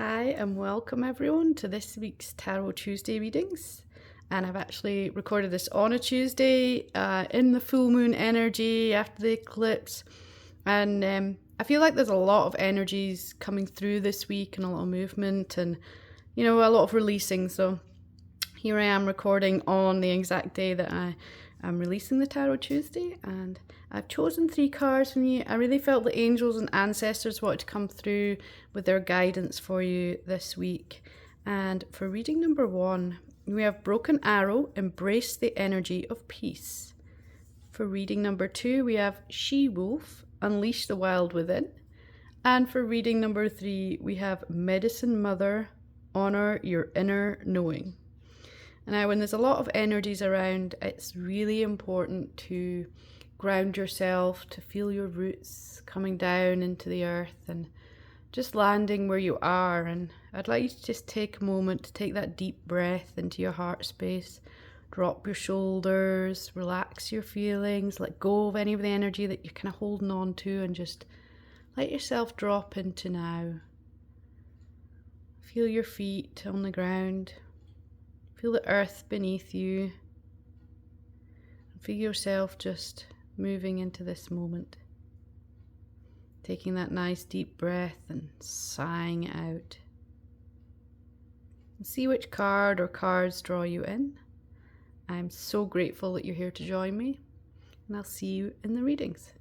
Hi and welcome everyone to this week's Tarot Tuesday readings. And I've actually recorded this on a Tuesday in the full moon energy after the eclipse. And I feel like there's a lot of energies coming through this week and a lot of movement and, a lot of releasing. So here I am recording on the exact day that I am releasing the Tarot Tuesday, and I've chosen 3 cards from you. I really felt the angels and ancestors wanted to come through with their guidance for you this week. And for reading number 1, we have Broken Arrow, Embrace the Energy of Peace. For reading number 2, we have She-Wolf, Unleash the Wild Within. And for reading number 3, we have Medicine Mother, Honor Your Inner Knowing. And now when there's a lot of energies around, it's really important to ground yourself, to feel your roots coming down into the earth and just landing where you are. And I'd like you to just take a moment to take that deep breath into your heart space. Drop your shoulders, relax your feelings, let go of any of the energy that you're kind of holding on to, and just let yourself drop into now. Feel your feet on the ground. Feel the earth beneath you. Feel yourself just moving into this moment. Taking that nice deep breath and sighing out. And see which card or cards draw you in. I'm so grateful that you're here to join me, and I'll see you in the readings.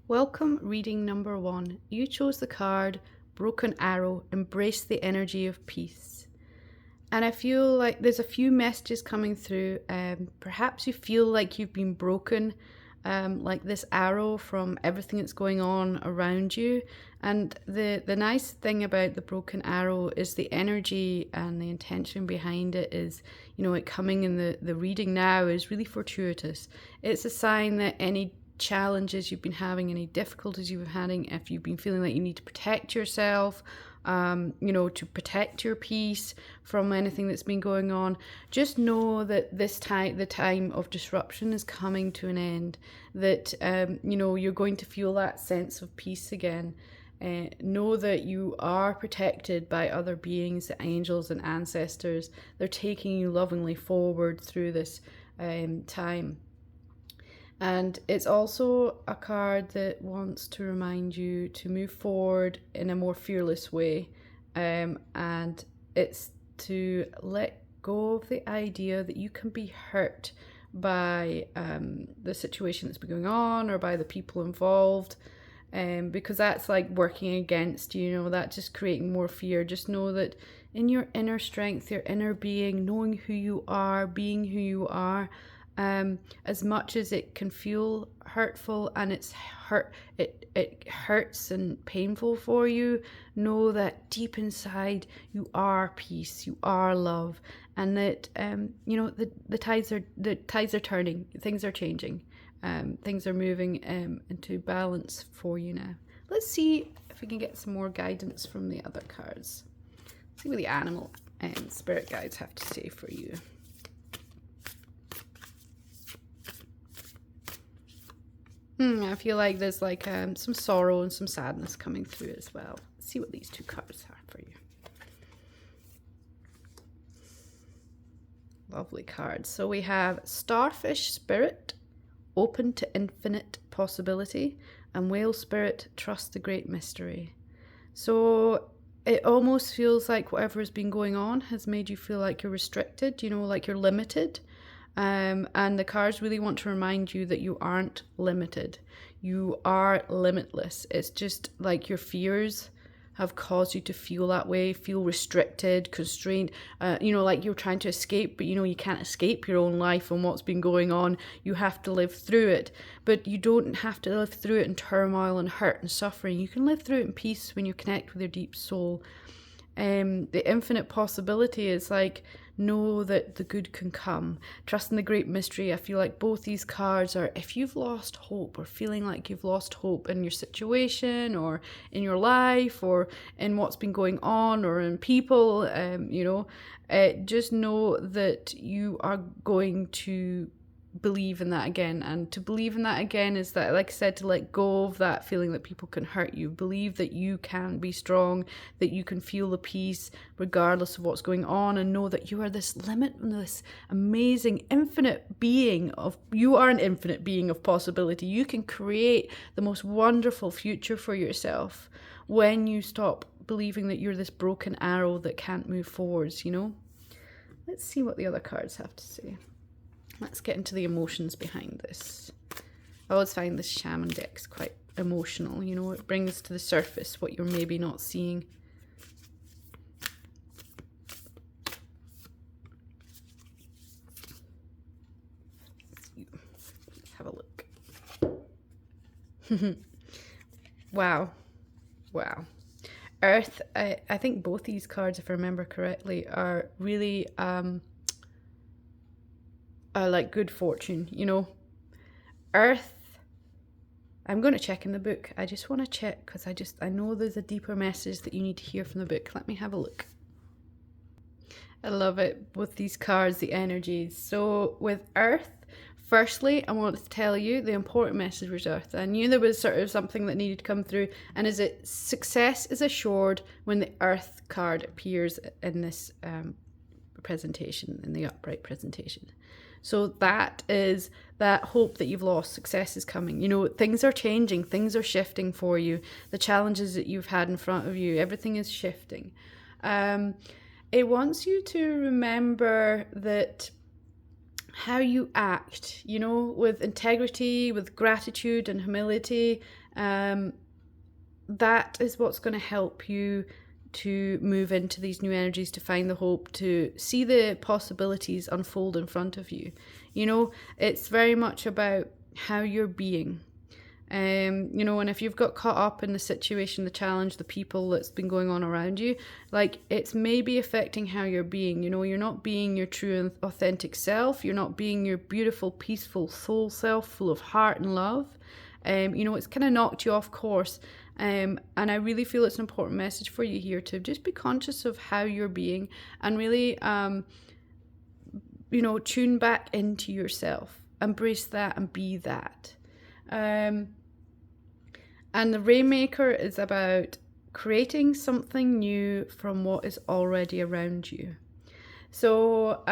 Welcome, reading number 1. You chose the card Broken Arrow, Embrace the Energy of Peace. And I feel like there's a few messages coming through. Perhaps you feel like you've been broken, like this arrow from everything that's going on around you. And the nice thing about the broken arrow is the energy and the intention behind it is, it coming in the reading now is really fortuitous. It's a sign that any challenges you've been having, any difficulties you've been having, if you've been feeling like you need to protect yourself, to protect your peace from anything that's been going on, just know that the time of disruption is coming to an end, that, you're going to feel that sense of peace again. Know that you are protected by other beings, the angels and ancestors. They're taking you lovingly forward through this time. And it's also a card that wants to remind you to move forward in a more fearless way. And it's to let go of the idea that you can be hurt by the situation that's been going on or by the people involved. Because that's like working against, that just creating more fear. Just know that in your inner strength, your inner being, knowing who you are, being who you are, as much as it can feel hurtful and it hurts and painful for you, know that deep inside you are peace, you are love, and that the tides are turning, things are changing, things are moving into balance for you now. Let's see if we can get some more guidance from the other cards. See what the animal and spirit guides have to say for you. I feel like there's like some sorrow and some sadness coming through as well. Let's see what these 2 cards are for you. Lovely cards. So we have Starfish Spirit, Open to Infinite Possibility, and Whale Spirit, Trust the Great Mystery. So it almost feels like whatever has been going on has made you feel like you're restricted, like you're limited. And the cards really want to remind you that you aren't limited. You are limitless. It's just like your fears have caused you to feel that way, feel restricted, constrained, like you're trying to escape, but you can't escape your own life and what's been going on. You have to live through it, but you don't have to live through it in turmoil and hurt and suffering. You can live through it in peace when you connect with your deep soul. The infinite possibility is like, know that the good can come. Trust in the great mystery. I feel like both these cards are, if you've lost hope or feeling like you've lost hope in your situation or in your life or in what's been going on or in people, just know that you are going to believe in that again. And to believe in that again is that, like I said, to let go of that feeling that people can hurt you. Believe that you can be strong, that you can feel the peace regardless of what's going on, and know that you are this limitless, amazing, infinite being of, you are an infinite being of possibility. You can create the most wonderful future for yourself when you stop believing that you're this broken arrow that can't move forwards, you know? Let's see what the other cards have to say. Let's get into the emotions behind this. I always find this shaman deck's quite emotional, you know, it brings to the surface what you're maybe not seeing. Let's have a look. Wow. Wow. Earth, I think both these cards, if I remember correctly, are really are like good fortune, you know. Earth, I'm going to check in the book. I just want to check because I know there's a deeper message that you need to hear from the book. Let me have a look. I love it with these cards, the energies. So with Earth, firstly, I want to tell you the important message with Earth. I knew there was sort of something that needed to come through, and is it success is assured when the Earth card appears in this presentation, in the upright presentation. So that is that hope that you've lost. Success is coming. You know, things are changing. Things are shifting for you. The challenges that you've had in front of you, everything is shifting. It wants you to remember that how you act, you know, with integrity, with gratitude and humility, that is what's going to help you to move into these new energies, to find the hope, to see the possibilities unfold in front of you. You know, it's very much about how you're being. You know, and if you've got caught up in the situation, the challenge, the people that's been going on around you, like it's maybe affecting how you're being. You know, you're not being your true and authentic self. You're not being your beautiful, peaceful soul self, full of heart and love. You know, it's kind of knocked you off course. And I really feel it's an important message for you here to just be conscious of how you're being and really, you know, tune back into yourself, embrace that and be that. And the Rainmaker is about creating something new from what is already around you. So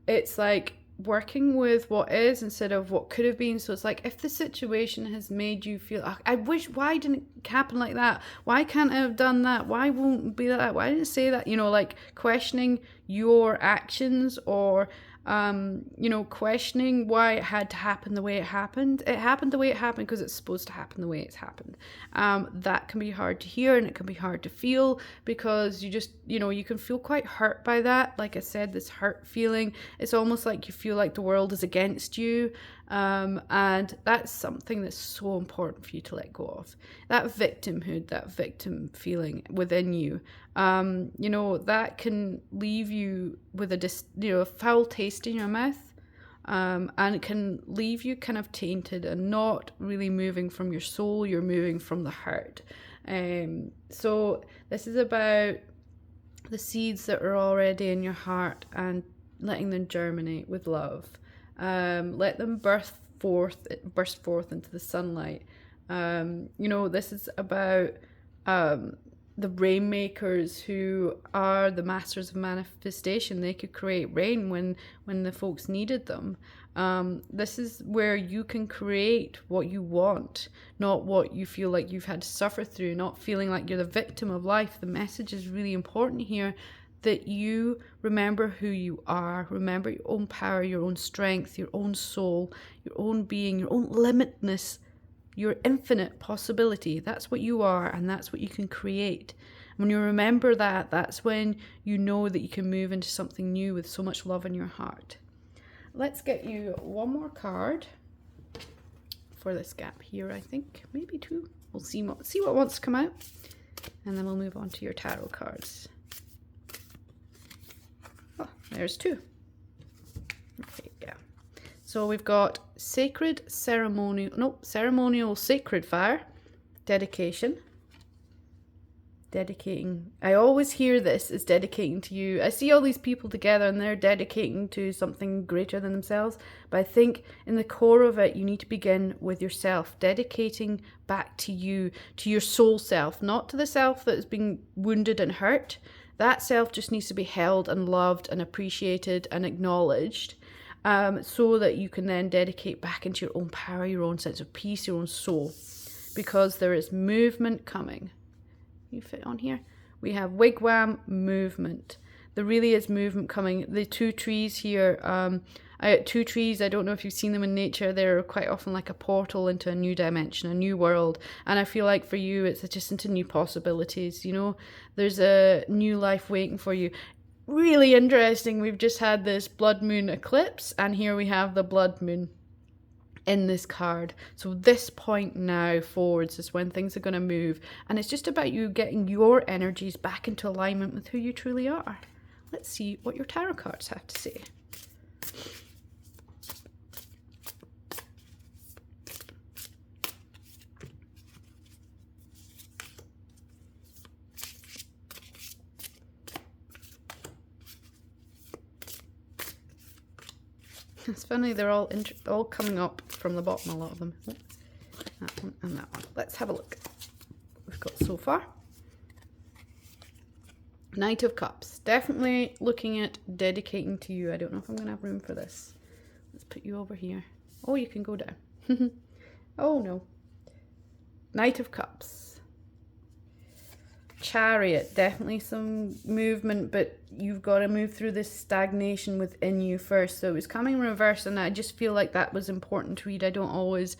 it's like working with what is instead of what could have been. So it's like, if the situation has made you feel, I wish, why didn't it happen like that? Why can't I have done that? Why won't it be like that? Why didn't it say that? You know, like questioning your actions, or you know, questioning why it had to happen the way it happened. It happened the way it happened because it's supposed to happen the way it's happened. That can be hard to hear, and it can be hard to feel, because you just, you know, you can feel quite hurt by that. Like I said, this hurt feeling, it's almost like you feel like the world is against you. And that's something that's so important for you to let go of. That victimhood, that victim feeling within you, you know, that can leave you with a foul taste in your mouth, and it can leave you kind of tainted and not really moving from your soul. You're moving from the heart. So this is about the seeds that are already in your heart and letting them germinate with love. Let them burst forth into the sunlight. You know, this is about the rainmakers who are the masters of manifestation. They could create rain when the folks needed them. This is where you can create what you want, not what you feel like you've had to suffer through, not feeling like you're the victim of life. The message is really important here, that you remember who you are, remember your own power, your own strength, your own soul, your own being, your own limitness, your infinite possibility. That's what you are, and that's what you can create. When you remember that, that's when you know that you can move into something new with so much love in your heart. Let's get you one more card for this gap here, I think. Maybe two. We'll see what wants to come out, and then we'll move on to your tarot cards. Oh, there's two. Okay, yeah. So we've got ceremonial sacred fire, dedication. dedicating. I always hear this is dedicating to you. I see all these people together and they're dedicating to something greater than themselves. But I think in the core of it, you need to begin with yourself, dedicating back to you, to your soul self, not to the self that has been wounded and hurt. That self just needs to be held and loved and appreciated and acknowledged, so that you can then dedicate back into your own power, your own sense of peace, your own soul, because there is movement coming. You fit on here? We have wigwam movement. There really is movement coming. The two trees here, two trees, I don't know if you've seen them in nature, they're quite often like a portal into a new dimension, a new world. And I feel like for you, it's just into new possibilities, you know? There's a new life waiting for you. Really interesting, we've just had this blood moon eclipse, and here we have the blood moon in this card. So this point now forwards is when things are going to move, and it's just about you getting your energies back into alignment with who you truly are. Let's see what your tarot cards have to say. It's funny, they're all coming up from the bottom, a lot of them. That one and that one. Let's have a look what we've got so far. Knight of Cups. Definitely looking at dedicating to you. I don't know if I'm going to have room for this. Let's put you over here. Oh, you can go down. Oh, no. Knight of Cups. Chariot, definitely some movement, but you've got to move through this stagnation within you first. So it was coming reverse, and I just feel like that was important to read. I don't always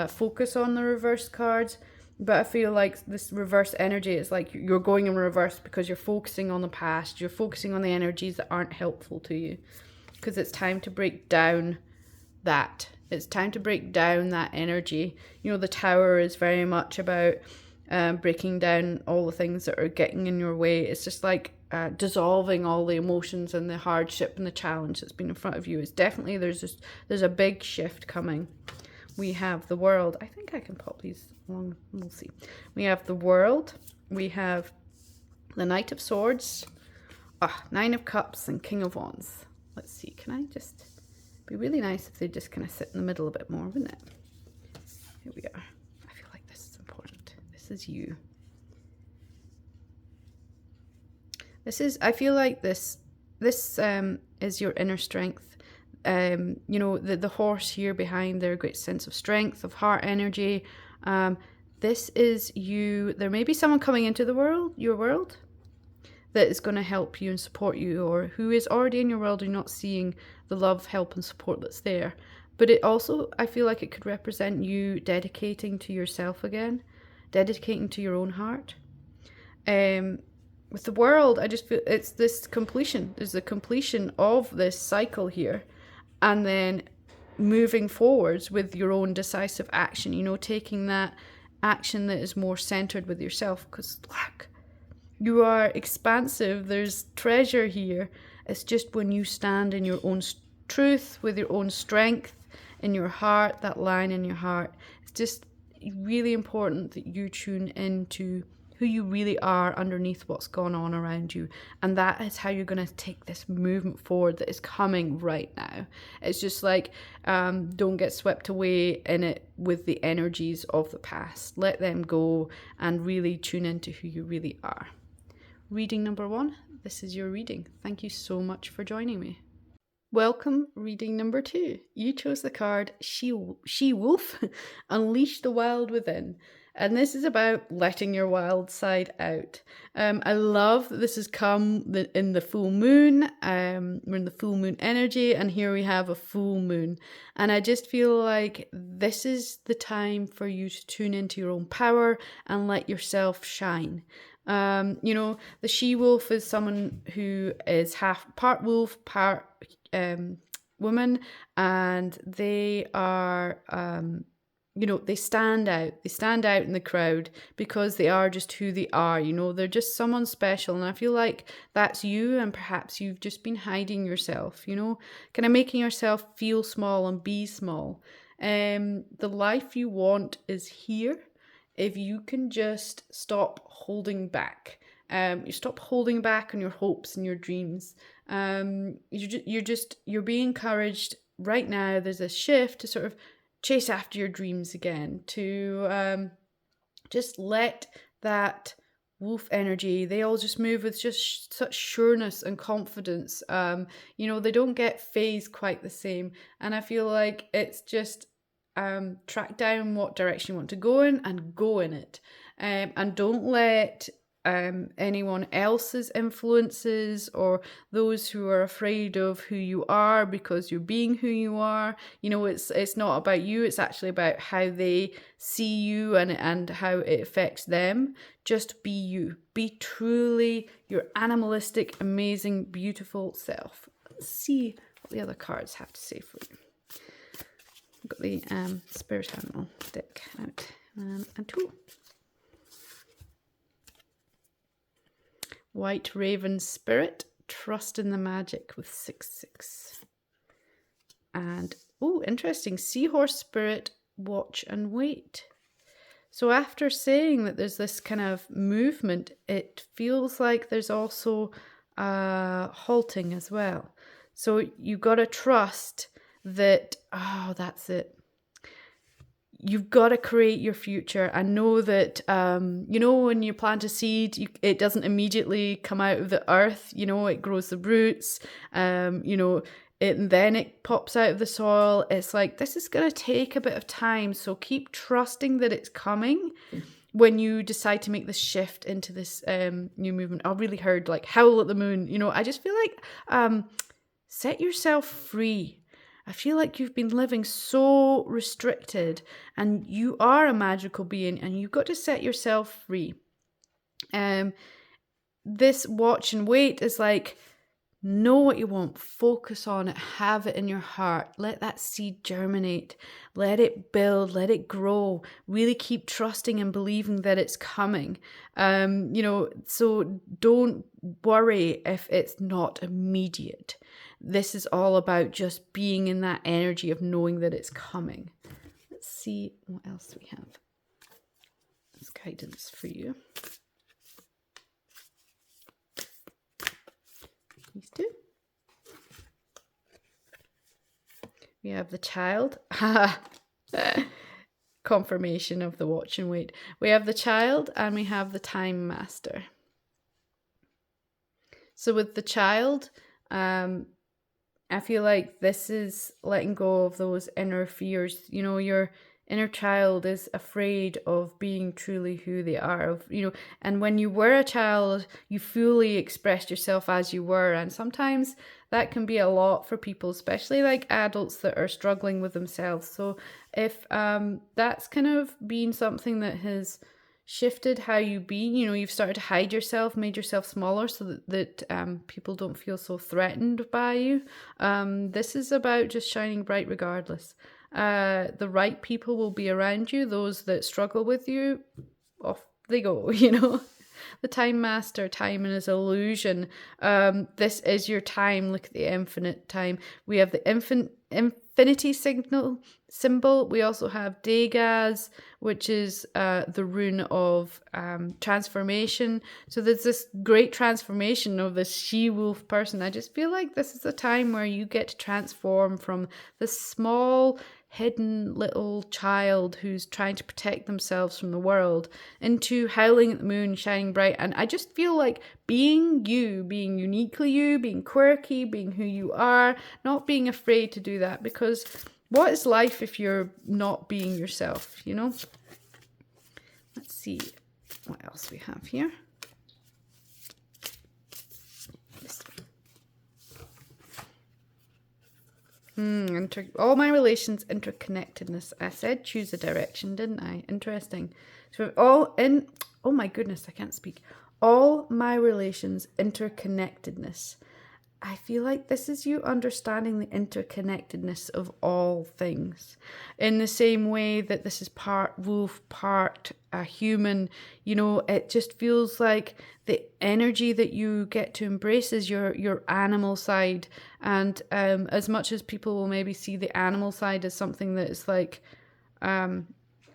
focus on the reverse cards, but I feel like this reverse energy is like you're going in reverse because you're focusing on the past, you're focusing on the energies that aren't helpful to you, because it's time to break down that. It's time to break down that energy. You know, the Tower is very much about breaking down all the things that are getting in your way. It's just like dissolving all the emotions and the hardship and the challenge that's been in front of you. It's definitely, there's a big shift coming. We have the World. I think I can pop these along. We'll see. We have the World. We have the Knight of Swords, Nine of Cups, and King of Wands. Let's see. Can I just... Be really nice if they just kind of sit in the middle a bit more, wouldn't it? Here we are. I feel like this is important. This is you. I feel like this is your inner strength. You know, the horse here behind there, a great sense of strength, of heart energy. This is you. There may be someone coming into your world, that is going to help you and support you, or who is already in your world and you're not seeing the love, help and support that's there. But it also, I feel like it could represent you dedicating to yourself again, dedicating to your own heart. With the World, I just feel it's this completion. There's the completion of this cycle here, and then moving forwards with your own decisive action, you know, taking that action that is more centered with yourself, because look, you are expansive. There's treasure here. It's just when you stand in your own truth, with your own strength in your heart, that line in your heart. It's just really important that you tune into who you really are underneath what's going on around you. And that is how you're going to take this movement forward that is coming right now. It's just like, don't get swept away in it with the energies of the past. Let them go and really tune into who you really are. Reading number 1, this is your reading. Thank you so much for joining me. Welcome, reading number 2. You chose the card She-Wolf, Unleash the Wild Within. And this is about letting your wild side out. I love that this has come in the full moon. We're in the full moon energy, and here we have a full moon. And I just feel like this is the time for you to tune into your own power and let yourself shine. You know, the she-wolf is someone who is part wolf, part woman, and they are, you know, they stand out in the crowd because they are just who they are, you know, they're just someone special. And I feel like that's you, and perhaps you've just been hiding yourself, you know, kind of making yourself feel small and be small. The life you want is here. if you can just stop holding back. You stop holding back on your hopes and your dreams. You're being encouraged right now. There's a shift to sort of chase after your dreams again, to just let that wolf energy, they all just move with just such sureness and confidence. They don't get phased quite the same. And I feel like it's just track down what direction you want to go in and go in it. And don't let anyone else's influences or those who are afraid of who you are because you're being who you are. It's not about you. It's actually about how they see you and how it affects them. Just be you. Be truly your animalistic, amazing, beautiful self. Let's see what the other cards have to say for you. I've got the spirit animal deck out and two. White Raven Spirit, trust in the magic with 6/6. And, interesting, Seahorse Spirit, watch and wait. So after saying that there's this kind of movement, it feels like there's also halting as well. So you've got to trust that, that's it. You've got to create your future and know that, when you plant a seed, it doesn't immediately come out of the earth. It grows the roots, and then it pops out of the soil. It's like, this is going to take a bit of time. So keep trusting that it's coming when you decide to make this shift into this new movement. I really heard like howl at the moon. I just feel like set yourself free. I feel like you've been living so restricted, and you are a magical being and you've got to set yourself free. This watch and wait is like, know what you want, focus on it, have it in your heart, let that seed germinate, let it build, let it grow, really keep trusting and believing that it's coming. So don't worry if it's not immediate. This is all about just being in that energy of knowing that it's coming. Let's see what else we have. That's guidance for you. These two. We have the child. Confirmation of the watch and wait. We have the child and we have the time master. So with the child, I feel like this is letting go of those inner fears. Your inner child is afraid of being truly who they are. And when you were a child, you fully expressed yourself as you were. And sometimes that can be a lot for people, especially like adults that are struggling with themselves. So if that's kind of been something that has shifted how you be, you've started to hide yourself, made yourself smaller so that people don't feel so threatened by you. This is about just shining bright regardless. The right people will be around you. Those that struggle with you, off they go, The time master, time is illusion. This is your time. Look at the infinite time. We have the infinity symbol. We also have Degas, which is the rune of transformation. So there's this great transformation of this she-wolf person. I just feel like this is a time where you get to transform from this small, hidden little child who's trying to protect themselves from the world into howling at the moon, shining bright. And I just feel like being you, being uniquely you, being quirky, being who you are, not being afraid to do that, because what is life if you're not being yourself, Let's see what else we have here. All my relations, interconnectedness. I said choose a direction, didn't I? Interesting. So oh my goodness, I can't speak. All my relations, interconnectedness. I feel like this is you understanding the interconnectedness of all things. In the same way that this is part wolf, part a human, it just feels like the energy that you get to embrace is your animal side. And as much as people will maybe see the animal side as something that is like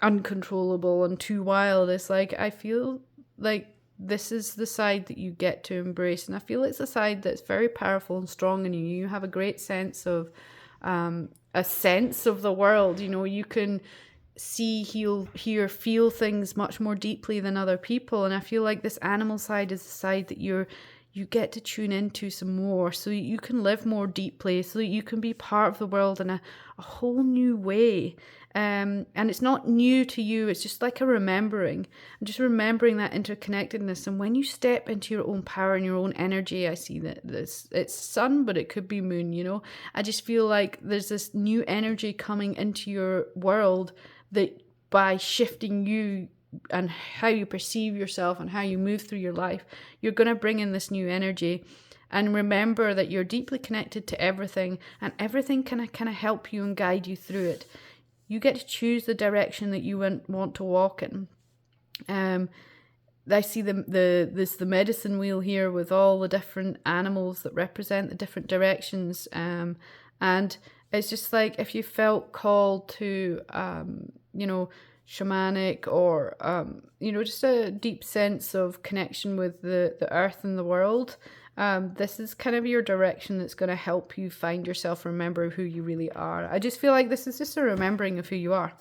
uncontrollable and too wild. It's like, I feel like this is the side that you get to embrace, and I feel it's a side that's very powerful and strong in you. You have a great sense of the world. You know, you can see, hear, feel things much more deeply than other people, and I feel like this animal side is the side that you get to tune into some more, so you can live more deeply, so that you can be part of the world in a whole new way. And it's not new to you, it's just like a remembering, and just remembering that interconnectedness. And when you step into your own power and your own energy, I see that it's sun, but it could be moon, you know. I just feel like there's this new energy coming into your world, that by shifting you and how you perceive yourself and how you move through your life, you're going to bring in this new energy. And remember that you're deeply connected to everything, and everything can kind of help you and guide you through it. You get to choose the direction that you want to walk in. I see the medicine wheel here with all the different animals that represent the different directions. And it's just like, if you felt called to, shamanic, or, just a deep sense of connection with the earth and the world, this is kind of your direction that's going to help you find yourself, remember who you really are. I just feel like this is just a remembering of who you are.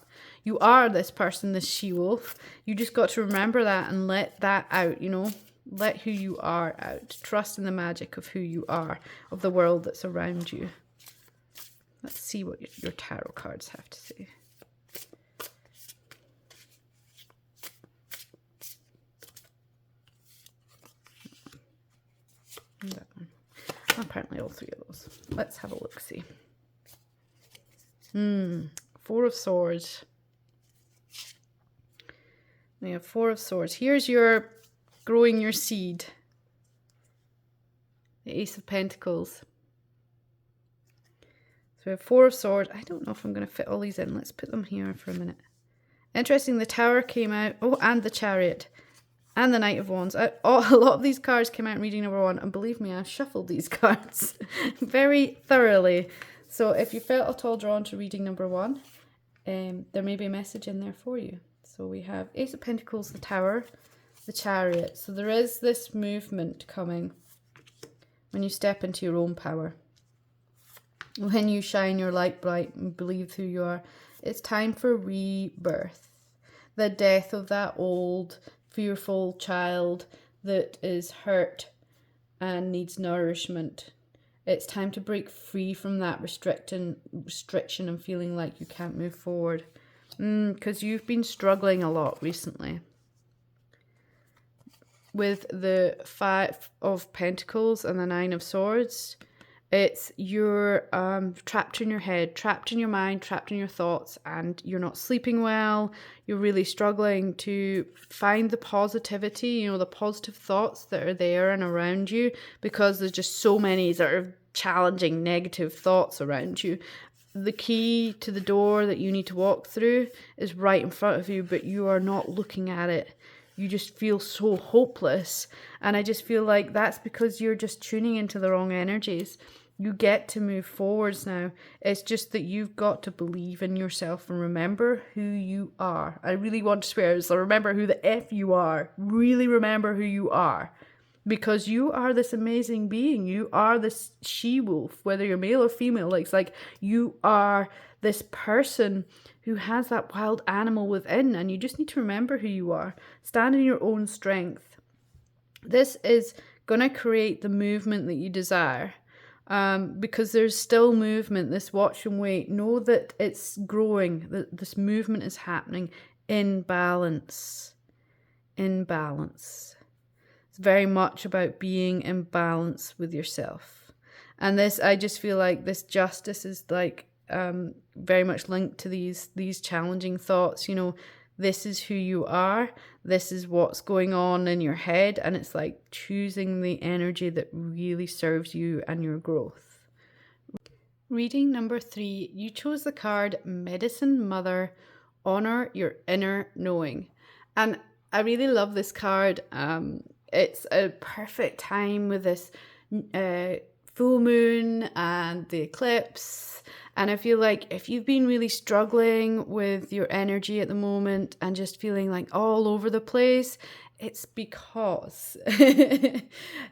You are this person, this she-wolf. You just got to remember that and let that out, let who you are out. Trust in the magic of who you are, of the world that's around you. Let's see what your tarot cards have to say. That one. Apparently all three of those. Let's have a look, see. Four of Swords. We have Four of Swords. Here's your growing your seed. The Ace of Pentacles. So we have Four of Swords. I don't know if I'm going to fit all these in. Let's put them here for a minute. Interesting, the Tower came out. Oh, and the Chariot. And the Knight of Wands. A lot of these cards came out in reading number 1. And believe me, I've shuffled these cards very thoroughly. So if you felt at all drawn to reading number 1, there may be a message in there for you. So we have Ace of Pentacles, the Tower, the Chariot. So there is this movement coming when you step into your own power. When you shine your light bright and believe who you are. It's time for rebirth. The death of that old fearful child that is hurt and needs nourishment. It's time to break free from that restriction and feeling like you can't move forward. Because you've been struggling a lot recently. With the Five of Pentacles and the Nine of Swords, it's you're trapped in your head, trapped in your mind, trapped in your thoughts, and you're not sleeping well. You're really struggling to find the positivity, the positive thoughts that are there and around you, because there's just so many sort of challenging negative thoughts around you. The key to the door that you need to walk through is right in front of you, but you are not looking at it. You just feel so hopeless. And I just feel like that's because you're just tuning into the wrong energies. You get to move forwards now. It's just that you've got to believe in yourself and remember who you are. I really want to swear, so remember who the F you are. Really remember who you are. Because you are this amazing being. You are this she-wolf, whether you're male or female. It's like you are this person who has that wild animal within, and you just need to remember who you are. Stand in your own strength. This is going to create the movement that you desire. Because there's still movement, this watch and wait. Know that it's growing, that this movement is happening in balance. In balance. It's very much about being in balance with yourself. And this, I just feel like this justice is like very much linked to these challenging thoughts. This is who you are. This is what's going on in your head. And it's like choosing the energy that really serves you and your growth. Reading number 3, you chose the card Medicine Mother, Honor Your Inner Knowing. And I really love this card. It's a perfect time with this full moon and the eclipse And I feel like if you've been really struggling with your energy at the moment and just feeling like all over the place, it's because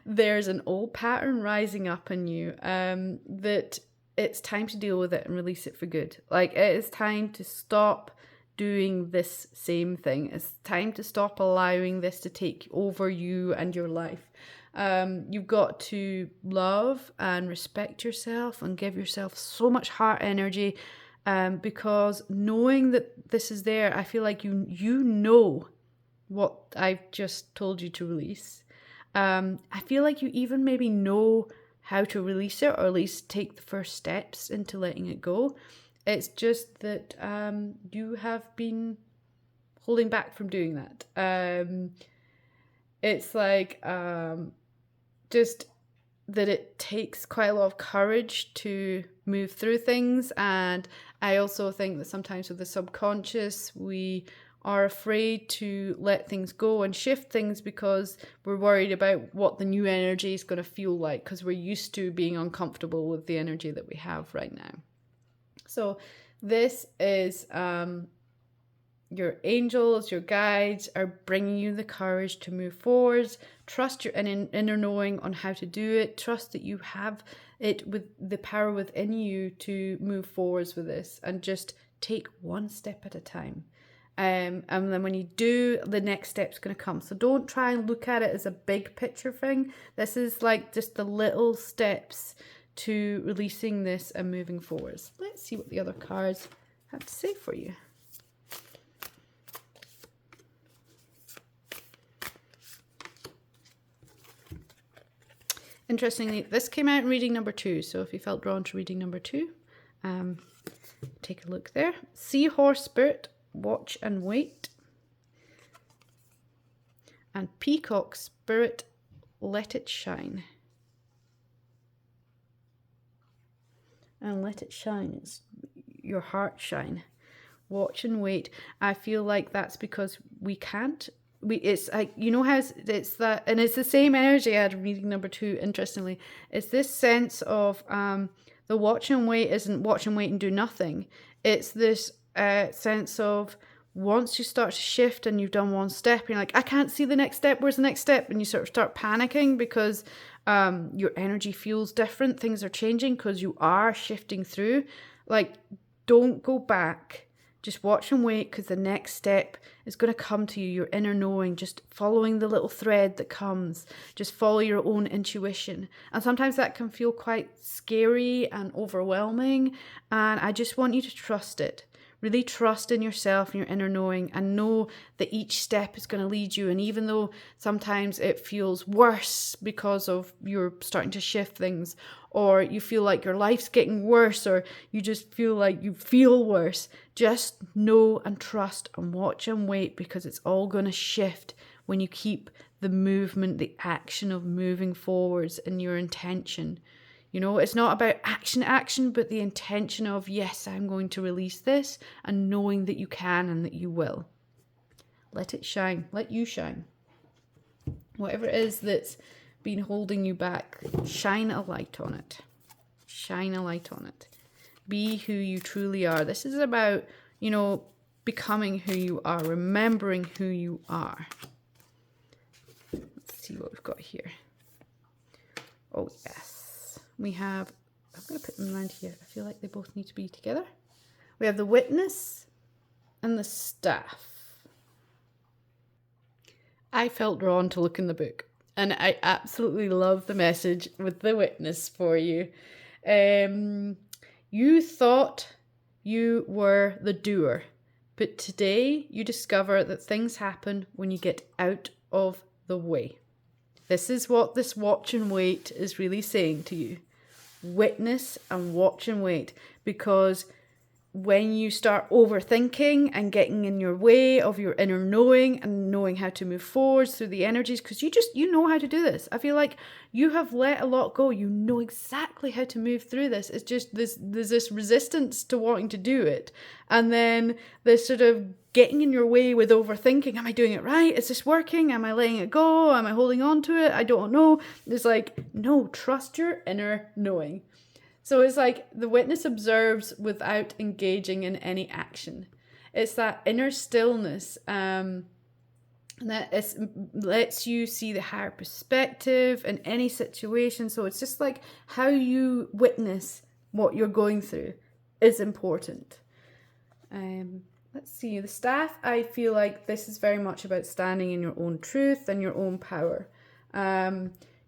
there's an old pattern rising up in you, that it's time to deal with it and release it for good. Like, it is time to stop doing this same thing. It's time to stop allowing this to take over you and your life. You've got to love and respect yourself and give yourself so much heart energy, because knowing that this is there, I feel like you know what I've just told you to release. I feel like you even maybe know how to release it, or at least take the first steps into letting it go. It's just that you have been holding back from doing that. It's like just that it takes quite a lot of courage to move through things. And I also think that sometimes with the subconscious, we are afraid to let things go and shift things because we're worried about what the new energy is going to feel like, because we're used to being uncomfortable with the energy that we have right now. So this is your angels, your guides are bringing you the courage to move forwards. Trust your inner knowing on how to do it. Trust that you have it with the power within you to move forwards with this, and just take one step at a time. And then when you do, the next step's going to come. So don't try and look at it as a big picture thing. This is like just the little steps to releasing this and moving forwards. Let's see what the other cards have to say for you. Interestingly, this came out in reading number 2. So if you felt drawn to reading number 2, take a look there. Seahorse Spirit, watch and wait. And Peacock Spirit, let it shine. And let it shine. It's your heart shine. Watch and wait. I feel like that's because we can't. It's like, you know how it's that, and it's the same energy I had reading number 2. Interestingly, it's this sense of the watch and wait isn't watch and wait and do nothing. It's this sense of once you start to shift and you've done one step, and you're like, I can't see the next step. Where's the next step? And you sort of start panicking because your energy feels different. Things are changing because you are shifting through. Like, don't go back. Just watch and wait, because the next step is going to come to you, your inner knowing, just following the little thread that comes. Just follow your own intuition. And sometimes that can feel quite scary and overwhelming. And I just want you to trust it. Really trust in yourself and your inner knowing, and know that each step is going to lead you. And even though sometimes it feels worse because of you're starting to shift things, or you feel like your life's getting worse, or you just feel like you feel worse, just know and trust and watch and wait, because it's all going to shift when you keep the movement, the action of moving forwards in your intention. You know, it's not about action, but the intention of, yes, I'm going to release this, and knowing that you can and that you will. Let it shine. Let you shine. Whatever it is that's been holding you back, shine a light on it. Shine a light on it. Be who you truly are. This is about, you know, becoming who you are, remembering who you are. Let's see what we've got here. Oh, yes. We have, I'm going to put them around here. I feel like they both need to be together. We have the Witness and the Staff. I felt drawn to look in the book, and I absolutely love the message with the Witness for you. You thought you were the doer, but today you discover that things happen when you get out of the way. This is what this watch and wait is really saying to you. Witness and watch and wait, because when you start overthinking and getting in your way of your inner knowing and knowing how to move forwards through the energies, because you know how to do this. I feel like you have let a lot go. You know exactly how to move through this. It's just there's this resistance to wanting to do it. And then this sort of getting in your way with overthinking. Am I doing it right? Is this working? Am I letting it go? Am I holding on to it? I don't know. It's like, no, trust your inner knowing. So it's like the witness observes without engaging in any action. It's that inner stillness that lets you see the higher perspective in any situation. So it's just like how you witness what you're going through is important. Let's see, the staff, I feel like this is very much about standing in your own truth and your own power.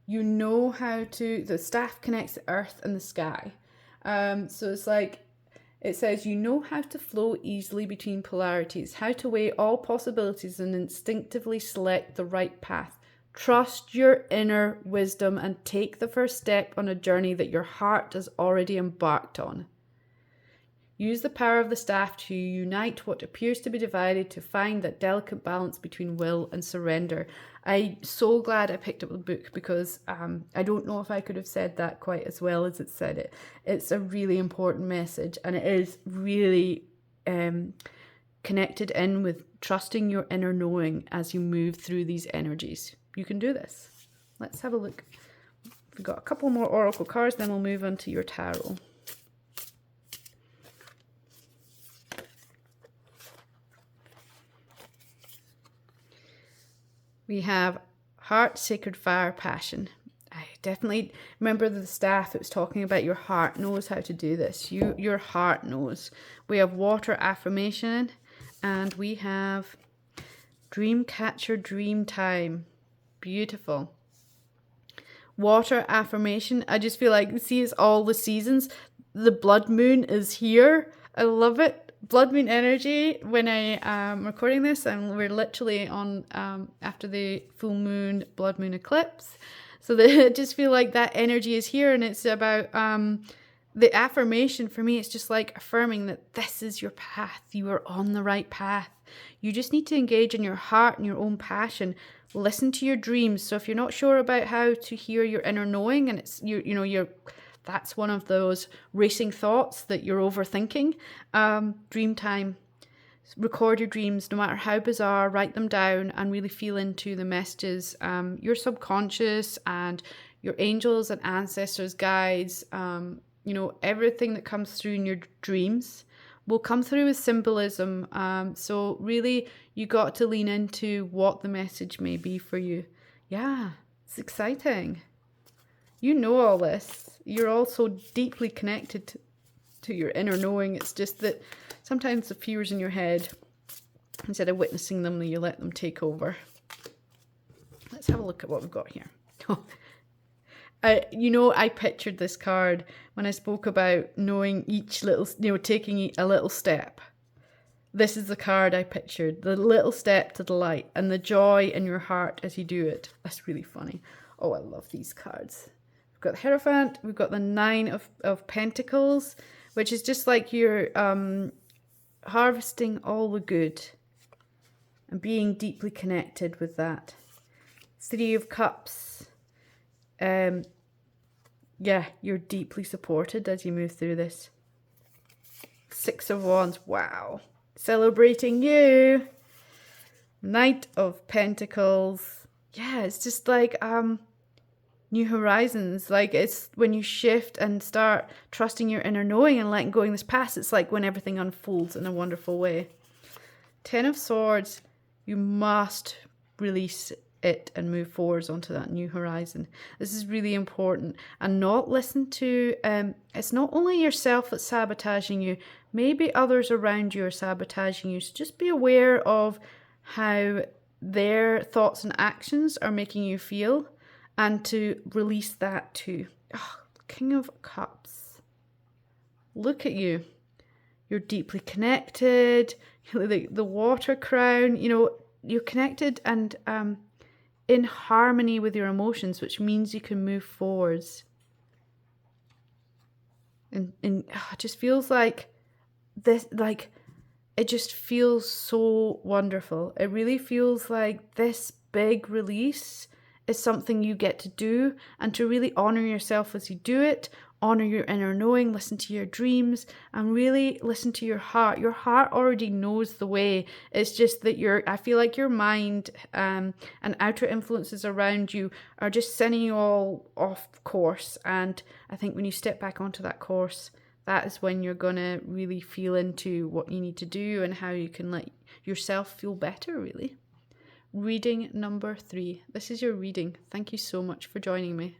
You know how to, the staff connects the earth and the sky. So it's like, it says, you know how to flow easily between polarities, how to weigh all possibilities and instinctively select the right path. Trust your inner wisdom and take the first step on a journey that your heart has already embarked on. Use the power of the staff to unite what appears to be divided, to find that delicate balance between will and surrender. I'm so glad I picked up the book because I don't know if I could have said that quite as well as it said it. It's a really important message, and it is really connected in with trusting your inner knowing as you move through these energies. You can do this. Let's have a look. We've got a couple more oracle cards, then we'll move on to your tarot. We have heart, sacred fire, passion. I definitely remember the staff that was talking about your heart knows how to do this. Your heart knows. We have water, affirmation, and we have dream catcher, dream time. Beautiful. Water, affirmation. I just feel like, see, it's all the seasons. The blood moon is here. I love it. Blood moon energy. When I am recording this, and we're literally on after the full moon, blood moon eclipse. So I just feel like that energy is here, and it's about the affirmation for me. It's just like affirming that this is your path. You are on the right path. You just need to engage in your heart and your own passion. Listen to your dreams. So if you're not sure about how to hear your inner knowing, and it's you're that's one of those racing thoughts that you're overthinking. Dream time. Record your dreams, no matter how bizarre, write them down and really feel into the messages. Your subconscious and your angels and ancestors, guides, everything that comes through in your dreams will come through as symbolism. So really, you got to lean into what the message may be for you. Yeah, it's exciting. You know all this. You're all so deeply connected to your inner knowing. It's just that sometimes the fears in your head, instead of witnessing them, you let them take over. Let's have a look at what we've got here. I pictured this card when I spoke about knowing each little, taking a little step. This is the card I pictured, the little step to the light and the joy in your heart as you do it. That's really funny. Oh, I love these cards. We've got the Hierophant, we've got the Nine of Pentacles, which is just like you're harvesting all the good and being deeply connected with that. Three of Cups. You're deeply supported as you move through this. Six of Wands. Wow. Celebrating you. Knight of Pentacles. Yeah, it's just like new horizons. Like it's when you shift and start trusting your inner knowing and letting go of this past, it's like when everything unfolds in a wonderful way. Ten of Swords. You must release it and move forwards onto that new horizon. This is really important, and not listen to it's not only yourself that's sabotaging you, maybe others around you are sabotaging you. So just be aware of how their thoughts and actions are making you feel, and to release that too. King of Cups. Look at you. You're deeply connected. The Water Crown, you're connected and in harmony with your emotions, which means you can move forwards. And it just feels like this, like it just feels so wonderful. It really feels like this big release is something you get to do, and to really honor yourself as you do it, honor your inner knowing, listen to your dreams, and really listen to your heart. Your heart already knows the way. It's just that I feel like your mind and outer influences around you are just sending you all off course. And I think when you step back onto that course, that is when you're going to really feel into what you need to do and how you can let yourself feel better, really. Reading number 3. This is your reading. Thank you so much for joining me.